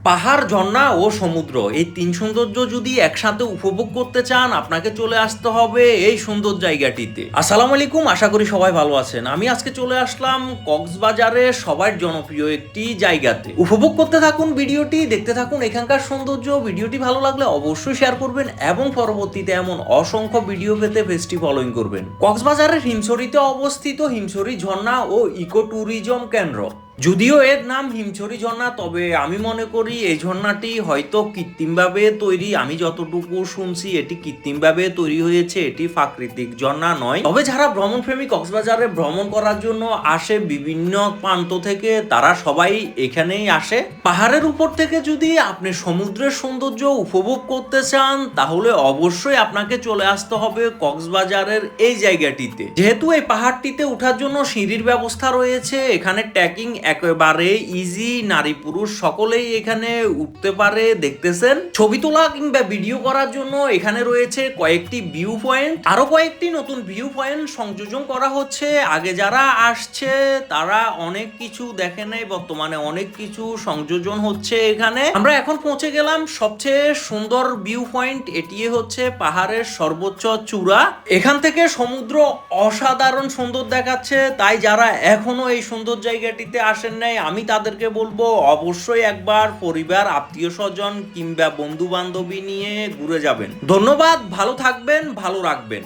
পাহাড়, ঝর্ণা ও সমুদ্র এই তিন সৌন্দর্য যদি একসাথে উপভোগ করতে চান, আপনাকে চলে আসতে হবে এই সুন্দর জায়গাটিতে। আসসালামু আলাইকুম, আশা করি সবাই ভালো আছেন। আমি আজকে চলে আসলাম কক্সবাজারে সবার জনপ্রিয় একটি জায়গাতে। উপভোগ করতে থাকুন ভিডিওটি, দেখতে থাকুন এখানকার সৌন্দর্য। ভিডিওটি ভালো লাগলে অবশ্যই শেয়ার করবেন এবং পরবর্তীতে এমন অসংখ্য ভিডিও পেতে পেজটি ফলোইং করবেন। কক্সবাজারের হিমছড়িতে অবস্থিত হিমছড়ি ঝর্ণা ও ইকো ট্যুরিজম কেন্দ্র। যদিও এর নাম হিমছড়ি ঝর্ণা, তবে আমি মনে করি এই ঝর্ণাটি হয়তো কৃত্রিমভাবে তৈরি। আমি যতটুকু শুনছি এটি কৃত্রিমভাবে তৈরি হয়েছে, এটি প্রাকৃতিক ঝর্ণা নয়। তবে যারা ভ্রমণপ্রেমী কক্সবাজারে ভ্রমণ করার জন্য আসে বিভিন্ন প্রান্ত থেকে, তারা সবাই এখানেই আসে। পাহাড়ের উপর থেকে যদি আপনি সমুদ্রের সৌন্দর্য উপভোগ করতে চান, তাহলে অবশ্যই আপনাকে চলে আসতে হবে কক্সবাজারের এই জায়গাটিতে। যেহেতু এই পাহাড়টিতে ওঠার জন্য সিঁড়ির ব্যবস্থা রয়েছে, এখানে ট্রেকিং একেবারে ইজি, নারী পুরুষ সকলেই এখানে উঠতে পারে। দেখতেছেন, ছবি তোলা কিংবা ভিডিও করার জন্য এখানে রয়েছে কয়েকটি ভিউ পয়েন্ট। আরো কয়েকটি নতুন ভিউ পয়েন্ট সংযোজন করা হচ্ছে। আগে যারা আসছে তারা অনেক কিছু দেখে নেয়, বর্তমানে অনেক কিছু সংযোজন হচ্ছে এখানে। আমরা এখন পৌঁছে গেলাম সবচেয়ে সুন্দর ভিউ পয়েন্ট। এটি হচ্ছে পাহাড়ের সর্বোচ্চ চূড়া। এখান থেকে সমুদ্র অসাধারণ সুন্দর দেখাচ্ছে। তাই যারা এখনো এই সুন্দর জায়গাটিতে আসেন নাই, আমি তাদেরকে বলবো অবশ্যই একবার পরিবার, আত্মীয় স্বজন কিংবা বন্ধু বান্ধবী নিয়ে ঘুরে যাবেন। ধন্যবাদ, ভালো থাকবেন, ভালো রাখবেন।